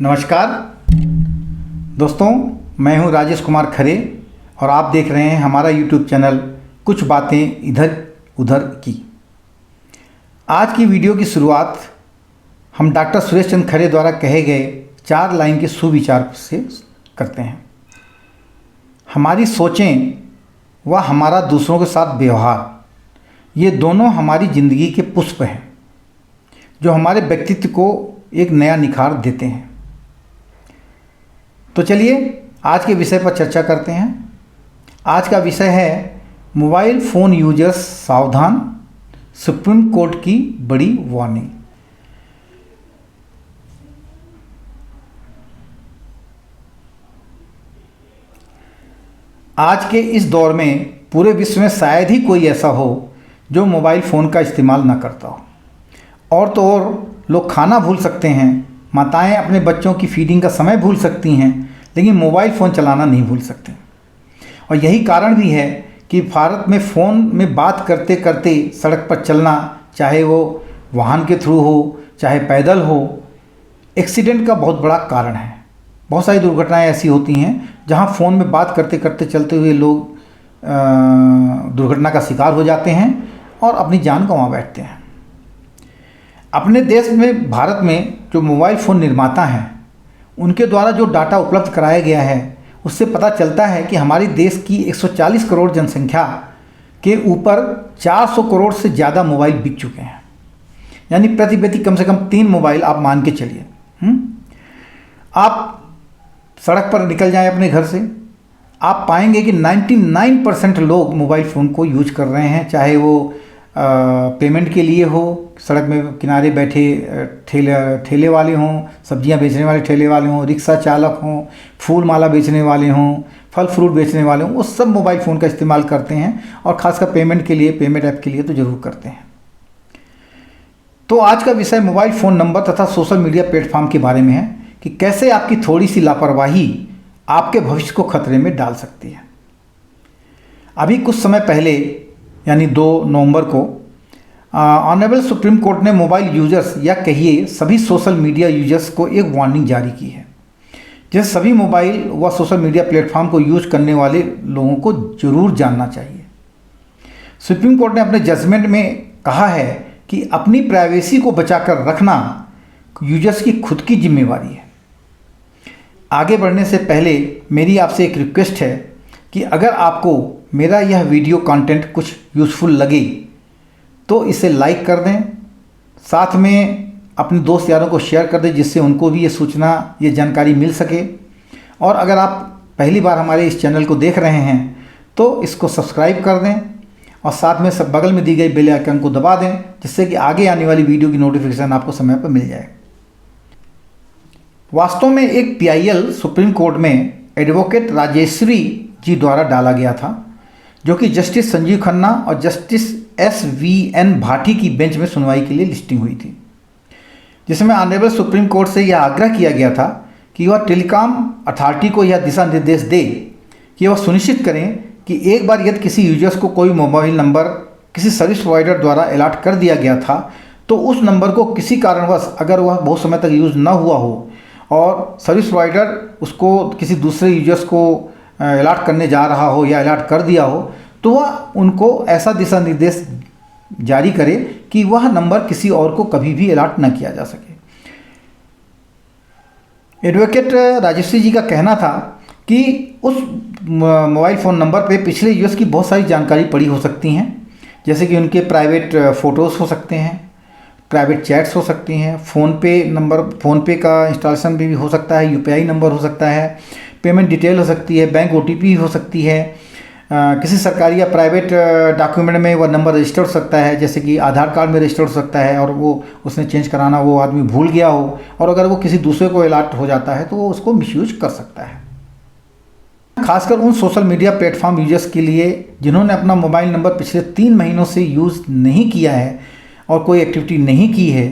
नमस्कार दोस्तों, मैं हूं राजेश कुमार खरे और आप देख रहे हैं हमारा YouTube चैनल कुछ बातें इधर उधर की। आज की वीडियो की शुरुआत हम डॉक्टर सुरेश चंद्र खरे द्वारा कहे गए 4 लाइन के सुविचार से करते हैं। हमारी सोचें व हमारा दूसरों के साथ व्यवहार, ये दोनों हमारी ज़िंदगी के पुष्प हैं जो हमारे व्यक्तित्व को एक नया निखार देते हैं। तो चलिए आज के विषय पर चर्चा करते हैं। आज का विषय है मोबाइल फ़ोन यूजर्स सावधान, सुप्रीम कोर्ट की बड़ी वार्निंग। आज के इस दौर में पूरे विश्व में शायद ही कोई ऐसा हो जो मोबाइल फ़ोन का इस्तेमाल ना करता हो। और तो और लोग खाना भूल सकते हैं, माताएं अपने बच्चों की फीडिंग का समय भूल सकती हैं, लेकिन मोबाइल फ़ोन चलाना नहीं भूल सकते। और यही कारण भी है कि भारत में फ़ोन में बात करते करते सड़क पर चलना, चाहे वो वाहन के थ्रू हो चाहे पैदल हो, एक्सीडेंट का बहुत बड़ा कारण है। बहुत सारी दुर्घटनाएं ऐसी होती हैं जहां फ़ोन में बात करते करते चलते हुए लोग दुर्घटना का शिकार हो जाते हैं और अपनी जान गंवा बैठते हैं। अपने देश में, भारत में जो मोबाइल फ़ोन निर्माता हैं, उनके द्वारा जो डाटा उपलब्ध कराया गया है उससे पता चलता है कि हमारे देश की 140 करोड़ जनसंख्या के ऊपर 400 करोड़ से ज़्यादा मोबाइल बिक चुके हैं। यानी प्रति व्यक्ति कम से कम 3 मोबाइल आप मान के चलिए। आप सड़क पर निकल जाएं अपने घर से, आप पाएंगे कि 99% लोग मोबाइल फ़ोन को यूज कर रहे हैं, चाहे वो पेमेंट के लिए हो, सड़क में किनारे बैठे ठेले वाले हों, सब्जियां बेचने वाले ठेले वाले हों, रिक्शा चालक हों, फूल माला बेचने वाले हों, फल फ्रूट बेचने वाले हों, वो सब मोबाइल फ़ोन का इस्तेमाल करते हैं और ख़ासकर पेमेंट के लिए, पेमेंट ऐप के लिए तो ज़रूर करते हैं। तो आज का विषय मोबाइल फ़ोन नंबर तथा सोशल मीडिया प्लेटफॉर्म के बारे में है कि कैसे आपकी थोड़ी सी लापरवाही आपके भविष्य को खतरे में डाल सकती है। अभी कुछ समय पहले यानी 2 नवंबर को ऑनरेबल सुप्रीम कोर्ट ने मोबाइल यूजर्स या कहिए सभी सोशल मीडिया यूजर्स को एक वार्निंग जारी की है, जिसे सभी मोबाइल व सोशल मीडिया प्लेटफॉर्म को यूज करने वाले लोगों को जरूर जानना चाहिए। सुप्रीम कोर्ट ने अपने जजमेंट में कहा है कि अपनी प्राइवेसी को बचाकर रखना यूजर्स की खुद की जिम्मेवारी है। आगे बढ़ने से पहले मेरी आपसे एक रिक्वेस्ट है कि अगर आपको मेरा यह वीडियो कंटेंट कुछ यूज़फुल लगे तो इसे लाइक कर दें, साथ में अपने दोस्त यारों को शेयर कर दें जिससे उनको भी ये सूचना, ये जानकारी मिल सके। और अगर आप पहली बार हमारे इस चैनल को देख रहे हैं तो इसको सब्सक्राइब कर दें और साथ में सब बगल में दी गई बेल आइकन को दबा दें, जिससे कि आगे आने वाली वीडियो की नोटिफिकेशन आपको समय पर मिल जाए। वास्तव में एक PIL सुप्रीम कोर्ट में एडवोकेट राजेश्वरी जी द्वारा डाला गया था, जो कि जस्टिस संजीव खन्ना और जस्टिस SVN भाटी की बेंच में सुनवाई के लिए लिस्टिंग हुई थी, जिसमें ऑनरेबल सुप्रीम कोर्ट से यह आग्रह किया गया था कि वह टेलीकॉम अथॉरिटी को यह दिशा निर्देश दे कि वह सुनिश्चित करें कि एक बार यदि किसी यूजर्स को कोई मोबाइल नंबर किसी सर्विस प्रोवाइडर द्वारा अलॉट कर दिया गया था तो उस नंबर को किसी कारणवश अगर वह बहुत समय तक यूज़ न हुआ हो और सर्विस प्रोवाइडर उसको किसी दूसरे यूजर्स को अलॉट करने जा रहा हो या अलॉट कर दिया हो, तो वह उनको ऐसा दिशा निर्देश जारी करे कि वह नंबर किसी और को कभी भी अलॉट न किया जा सके। एडवोकेट राजेश्वरी जी का कहना था कि उस मोबाइल फ़ोन नंबर पे पिछले यूजर्स की बहुत सारी जानकारी पड़ी हो सकती हैं, जैसे कि उनके प्राइवेट फ़ोटोज़ हो सकते हैं, प्राइवेट चैट्स हो सकती हैं, फ़ोनपे का इंस्टॉलेशन भी हो सकता है, UPI नंबर हो सकता है, पेमेंट डिटेल हो सकती है, बैंक OTP हो सकती है, किसी सरकारी या प्राइवेट डॉक्यूमेंट में वह नंबर रजिस्टर हो सकता है, जैसे कि आधार कार्ड में रजिस्टर हो सकता है और वो उसने चेंज कराना वो आदमी भूल गया हो और अगर वो किसी दूसरे को अलॉट हो जाता है तो वो उसको मिसयूज कर सकता है। खासकर उन सोशल मीडिया प्लेटफॉर्म यूजर्स के लिए जिन्होंने अपना मोबाइल नंबर पिछले 3 महीनों से यूज़ नहीं किया है और कोई एक्टिविटी नहीं की है,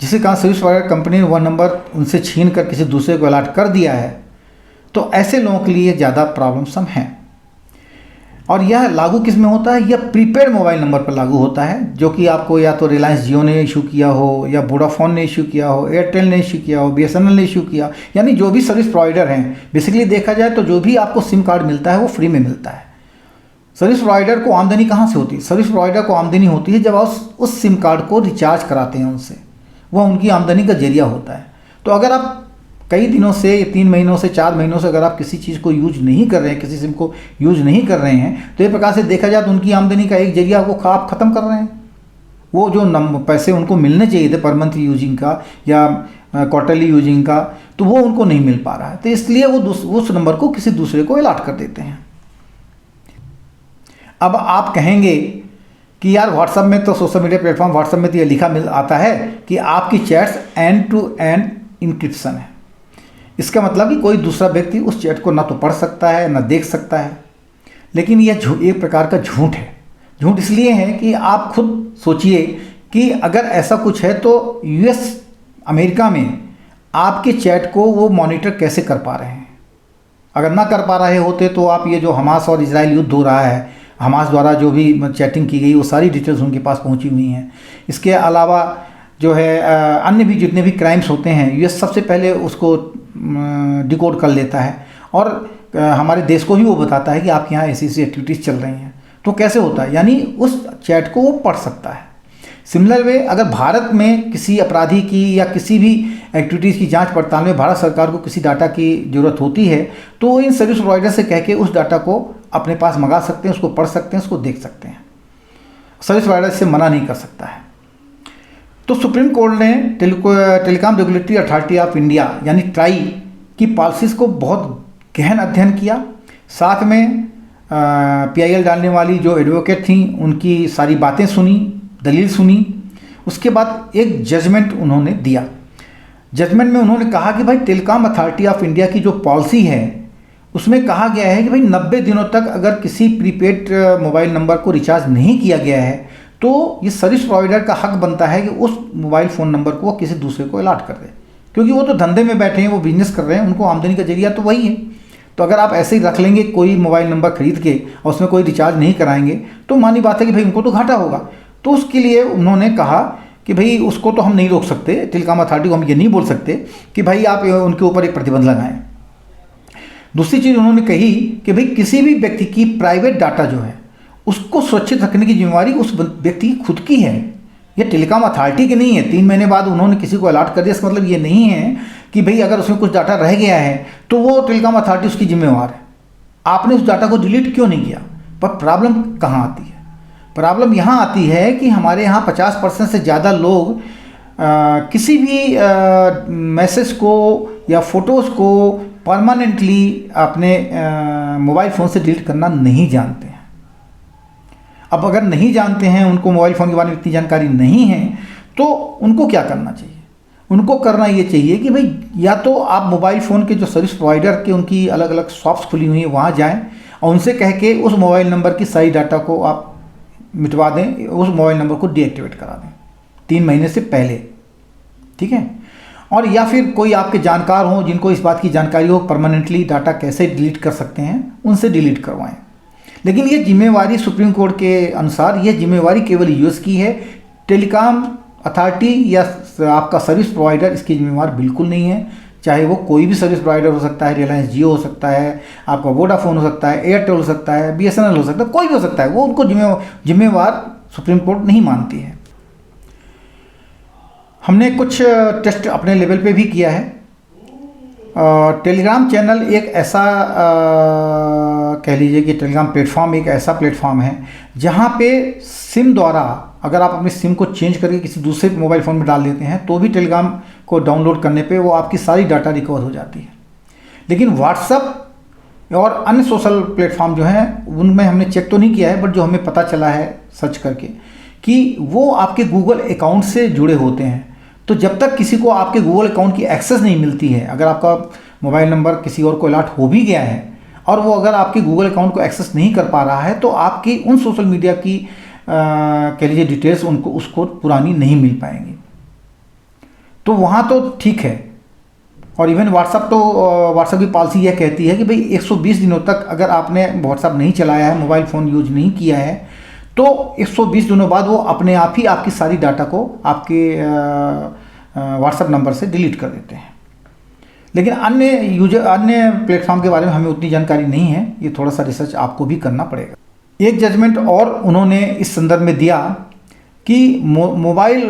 जिसके कारण सर्विस प्रोवाइडर कंपनी ने वह नंबर उनसे छीन कर किसी दूसरे को अलॉट कर दिया है, तो ऐसे लोगों के लिए ज़्यादा प्रॉब्लम्स हैं। और यह लागू किस में होता है? यह प्रीपेड मोबाइल नंबर पर लागू होता है, जो कि आपको या तो रिलायंस जियो ने इशू किया हो, या वोडाफोन ने इशू किया हो, एयरटेल ने इशू किया हो, BSNL ने इशू किया, यानी जो भी सर्विस प्रोवाइडर हैं। बेसिकली देखा जाए तो जो भी आपको सिम कार्ड मिलता है वो फ्री में मिलता है। सर्विस प्रोवाइडर को आमदनी कहाँ से होती है? सर्विस प्रोवाइडर को आमदनी होती है जब आप उस सिम कार्ड को रिचार्ज कराते हैं उनसे, वह उनकी आमदनी का जरिया होता है। तो अगर आप कई दिनों से, 3 महीनों से, 4 महीनों से अगर आप किसी चीज़ को यूज नहीं कर रहे हैं, किसी सिम को यूज नहीं कर रहे हैं, तो एक प्रकार से देखा जाए तो उनकी आमदनी का एक जरिया वो आप ख़त्म कर रहे हैं। वो जो पैसे उनको मिलने चाहिए थे पर मंथ यूजिंग का या क्वार्टरली यूजिंग का, तो वो उनको नहीं मिल पा रहा है। तो इसलिए वो उस नंबर को किसी दूसरे को अलॉट कर देते हैं। अब आप कहेंगे कि यार व्हाट्सएप में तो, सोशल मीडिया प्लेटफॉर्म व्हाट्सएप में तो ये लिखा आता है कि आपकी chats end to end encryption है। इसका मतलब कि कोई दूसरा व्यक्ति उस चैट को ना तो पढ़ सकता है ना देख सकता है। लेकिन यह एक प्रकार का झूठ है। झूठ इसलिए है कि आप खुद सोचिए कि अगर ऐसा कुछ है तो US अमेरिका में आपके चैट को वो मॉनिटर कैसे कर पा रहे हैं? अगर ना कर पा रहे होते तो आप ये जो हमास और इजराइल युद्ध हो रहा है, हमास द्वारा जो भी चैटिंग की गई वो सारी डिटेल्स उनके पास पहुंची हुई हैं। इसके अलावा जो है अन्य भी जितने भी क्राइम्स होते हैं US सबसे पहले उसको डिकोड कर लेता है और हमारे देश को भी वो बताता है कि आपके यहाँ ऐसी ऐसी एक्टिविटीज़ चल रही हैं। तो कैसे होता है? यानी उस चैट को वो पढ़ सकता है। सिमिलर वे अगर भारत में किसी अपराधी की या किसी भी एक्टिविटीज़ की जांच पड़ताल में भारत सरकार को किसी डाटा की ज़रूरत होती है, तो वो इन सर्विस प्रोवाइडर से कह के उस डाटा को अपने पास मंगा सकते हैं, उसको पढ़ सकते हैं, उसको देख सकते हैं। सर्विस प्रोवाइडर इससे मना नहीं कर सकता है। तो सुप्रीम कोर्ट ने telecom regulatory authority of India यानी ट्राई की पॉलिसीज़ को बहुत गहन अध्ययन किया। साथ में PIL डालने वाली जो एडवोकेट थी उनकी सारी बातें सुनी, दलील सुनी। उसके बाद एक जजमेंट उन्होंने दिया। जजमेंट में उन्होंने कहा कि भाई टेलीकॉम अथॉरिटी ऑफ इंडिया की जो पॉलिसी है उसमें कहा गया है कि भाई 90 दिनों तक अगर किसी प्रीपेड मोबाइल नंबर को रिचार्ज नहीं किया गया है तो ये सर्विस प्रोवाइडर का हक बनता है कि उस मोबाइल फ़ोन नंबर को वो किसी दूसरे को अलॉट कर दे, क्योंकि वो तो धंधे में बैठे हैं, वो बिजनेस कर रहे हैं, उनको आमदनी का जरिया तो वही है। तो अगर आप ऐसे ही रख लेंगे कोई मोबाइल नंबर खरीद के और उसमें कोई रिचार्ज नहीं कराएंगे तो मानी बात है कि भाई उनको तो घाटा होगा। तो उसके लिए उन्होंने कहा कि भाई उसको तो हम नहीं रोक सकते, टेलीकॉम अथॉरिटी को हम ये नहीं बोल सकते कि भाई आप उनके ऊपर एक प्रतिबंध लगाएं। दूसरी चीज़ उन्होंने कही कि भाई किसी भी व्यक्ति की प्राइवेट डाटा जो है उसको सुरक्षित रखने की जिम्मेवारी उस व्यक्ति की खुद की है, ये टेलीकॉम अथॉरिटी की नहीं है। 3 महीने बाद उन्होंने किसी को अलॉट कर दिया, इसका मतलब ये नहीं है कि भाई अगर उसमें कुछ डाटा रह गया है तो वो टेलीकॉम अथॉरिटी उसकी जिम्मेवार है। आपने उस डाटा को डिलीट क्यों नहीं किया? पर प्रॉब्लम कहाँ आती है? प्रॉब्लम यहाँ आती है कि हमारे यहाँ 50% से ज़्यादा लोग किसी भी मैसेज को या फोटोज़ को परमानेंटली अपने मोबाइल फ़ोन से डिलीट करना नहीं जानते हैं। अब अगर नहीं जानते हैं, उनको मोबाइल फ़ोन के बारे में इतनी जानकारी नहीं है, तो उनको क्या करना चाहिए? उनको करना ये चाहिए कि भाई या तो आप मोबाइल फ़ोन के जो सर्विस प्रोवाइडर के उनकी अलग अलग शॉप्स खुली हुई हैं वहाँ जाएं और उनसे कह के उस मोबाइल नंबर की सारी डाटा को आप मिटवा दें, उस मोबाइल नंबर को डीएक्टिवेट करा दें 3 महीने से पहले, ठीक है। और या फिर कोई आपके जानकार हों जिनको इस बात की जानकारी हो परमानेंटली डाटा कैसे डिलीट कर सकते हैं, उनसे डिलीट करवाएं। लेकिन ये जिम्मेवारी सुप्रीम कोर्ट के अनुसार ये जिम्मेवारी केवल यूएस की है। टेलीकॉम अथॉरिटी या आपका सर्विस प्रोवाइडर इसकी जिम्मेवार बिल्कुल नहीं है। चाहे वो कोई भी सर्विस प्रोवाइडर हो सकता है, रिलायंस जियो हो सकता है, आपका वोडाफोन हो सकता है, एयरटेल हो सकता है, BSNL हो सकता है, कोई भी हो सकता है, वो उनको जिम्मेवार सुप्रीम कोर्ट नहीं मानती है। हमने कुछ टेस्ट अपने लेवल पे भी किया है। टेलीग्राम चैनल एक ऐसा कह लीजिए कि टेलीग्राम प्लेटफॉर्म एक ऐसा प्लेटफॉर्म है जहाँ पे सिम द्वारा अगर आप अपनी सिम को चेंज करके किसी दूसरे मोबाइल फ़ोन में डाल देते हैं तो भी टेलीग्राम को डाउनलोड करने पे वो आपकी सारी डाटा रिकवर हो जाती है। लेकिन व्हाट्सएप और अन्य सोशल प्लेटफॉर्म जो हैं उनमें हमने चेक तो नहीं किया है, बट जो हमें पता चला है सर्च करके कि वो आपके गूगल अकाउंट से जुड़े होते हैं। तो जब तक किसी को आपके गूगल अकाउंट की एक्सेस नहीं मिलती है, अगर आपका मोबाइल नंबर किसी और को अलॉट हो भी गया है और वो अगर आपके गूगल अकाउंट को एक्सेस नहीं कर पा रहा है तो आपकी उन सोशल मीडिया की कह लीजिए डिटेल्स उसको पुरानी नहीं मिल पाएंगी। तो वहाँ तो ठीक है, और इवन व्हाट्सअप की पॉलिसी यह कहती है कि भाई 120 दिनों तक अगर आपने व्हाट्सअप नहीं चलाया है, मोबाइल फ़ोन यूज नहीं किया है, तो 120 दिनों बाद वो अपने आप ही आपकी सारी डाटा को आपके व्हाट्सअप नंबर से डिलीट कर देते हैं। लेकिन अन्य प्लेटफॉर्म के बारे में हमें उतनी जानकारी नहीं है, ये थोड़ा सा रिसर्च आपको भी करना पड़ेगा। एक जजमेंट और उन्होंने इस संदर्भ में दिया कि मोबाइल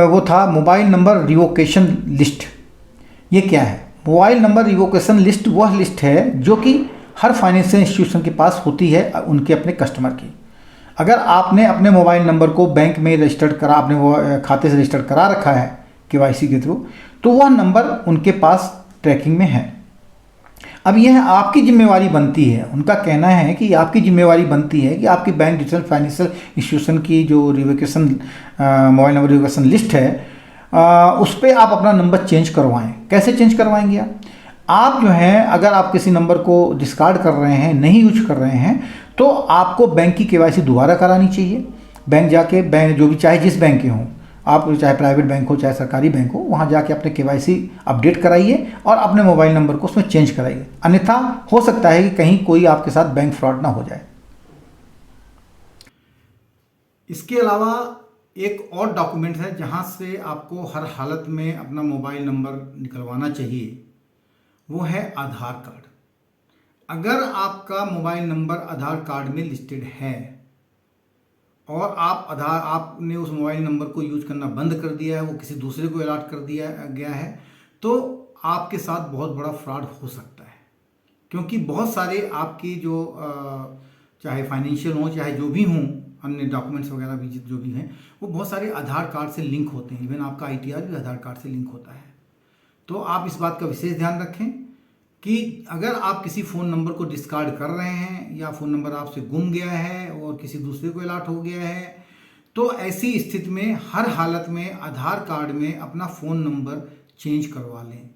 वो था मोबाइल नंबर रिवोकेशन लिस्ट। ये क्या है? मोबाइल नंबर रिवोकेशन लिस्ट वह लिस्ट है जो कि हर फाइनेंशियल इंस्टीट्यूशन के पास होती है उनके अपने कस्टमर की। अगर आपने अपने मोबाइल नंबर को बैंक में रजिस्टर्ड करा, अपने वो खाते से रजिस्टर्ड करा रखा है केवाईसी के थ्रू, तो वह नंबर उनके पास ट्रैकिंग में है। अब यह आपकी जिम्मेवारी बनती है, उनका कहना है कि आपकी जिम्मेवारी बनती है कि आपकी बैंक डिजिटल फाइनेंशियल इंस्टीट्यूशन की जो revocation mobile number revocation list है उस पर आप अपना नंबर चेंज करवाएं। कैसे चेंज करवाएंगे आप जो है, अगर आप किसी नंबर को डिस्कार्ड कर रहे हैं, नहीं यूज कर रहे हैं, तो आपको बैंक की केवाईसी दोबारा करानी चाहिए। बैंक जाके, बैंक जो भी चाहे जिस बैंक के हों, आप चाहे प्राइवेट बैंक हो चाहे सरकारी बैंक हो, वहाँ जाके अपने केवाईसी अपडेट कराइए और अपने मोबाइल नंबर को उसमें चेंज कराइए। अन्यथा हो सकता है कि कहीं कोई आपके साथ बैंक फ्रॉड ना हो जाए। इसके अलावा एक और डॉक्यूमेंट है जहाँ से आपको हर हालत में अपना मोबाइल नंबर निकलवाना चाहिए, वो है आधार कार्ड। अगर आपका मोबाइल नंबर आधार कार्ड में लिस्टेड है और आपने उस मोबाइल नंबर को यूज करना बंद कर दिया है, वो किसी दूसरे को अलॉट कर दिया गया है, तो आपके साथ बहुत बड़ा फ्रॉड हो सकता है। क्योंकि बहुत सारे आपकी जो चाहे फाइनेंशियल हो चाहे जो भी हों, अन्य डॉक्यूमेंट्स वगैरह भी जो भी हैं, वो बहुत सारे आधार कार्ड से लिंक होते हैं। इवन आपका ITR भी आधार कार्ड से लिंक होता है। तो आप इस बात का विशेष ध्यान रखें कि अगर आप किसी फ़ोन नंबर को डिस्कार्ड कर रहे हैं या फ़ोन नंबर आपसे गुम गया है और किसी दूसरे को अलॉट हो गया है, तो ऐसी स्थिति में हर हालत में आधार कार्ड में अपना फ़ोन नंबर चेंज करवा लें।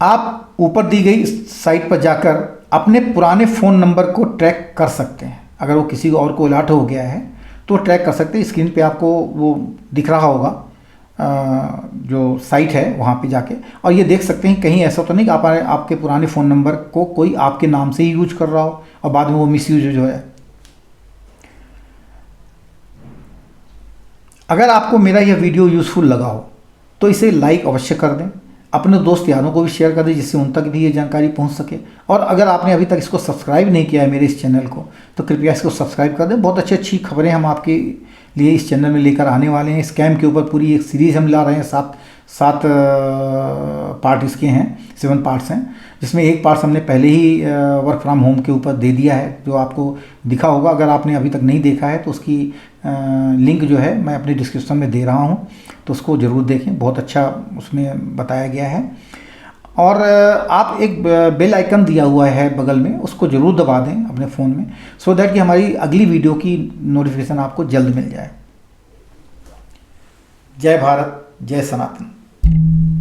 आप ऊपर दी गई साइट पर जाकर अपने पुराने फ़ोन नंबर को ट्रैक कर सकते हैं। अगर वो किसी और को अलॉट हो गया है तो ट्रैक कर सकते हैं। स्क्रीन पे आपको वो दिख रहा होगा जो साइट है, वहाँ पे जाके, और ये देख सकते हैं कहीं ऐसा तो नहीं कि आपके पुराने फ़ोन नंबर को कोई आपके नाम से ही यूज कर रहा हो और बाद में वो मिसयूज हो जाए। अगर आपको मेरा यह वीडियो यूज़फुल लगा हो तो इसे लाइक अवश्य कर दें, अपने दोस्त यारों को भी शेयर कर दें जिससे उन तक भी ये जानकारी पहुंच सके। और अगर आपने अभी तक इसको सब्सक्राइब नहीं किया है मेरे इस चैनल को, तो कृपया इसको सब्सक्राइब कर दें। बहुत अच्छी अच्छी खबरें हम आपके लिए इस चैनल में लेकर आने वाले हैं। स्कैम के ऊपर पूरी एक सीरीज़ हम ला रहे हैं, सात पार्ट इसके हैं, 7 पार्ट्स हैं, जिसमें एक पार्ट हमने पहले ही वर्क फ्रॉम होम के ऊपर दे दिया है, जो आपको दिखा होगा। अगर आपने अभी तक नहीं देखा है तो उसकी लिंक जो है मैं अपने डिस्क्रिप्शन में दे रहा हूँ, तो उसको ज़रूर देखें। बहुत अच्छा उसमें बताया गया है। और आप एक बेल आइकन दिया हुआ है बगल में, उसको ज़रूर दबा दें अपने फ़ोन में, सो दैट कि हमारी अगली वीडियो की नोटिफिकेशन आपको जल्द मिल जाए। जय भारत, जय सनातन।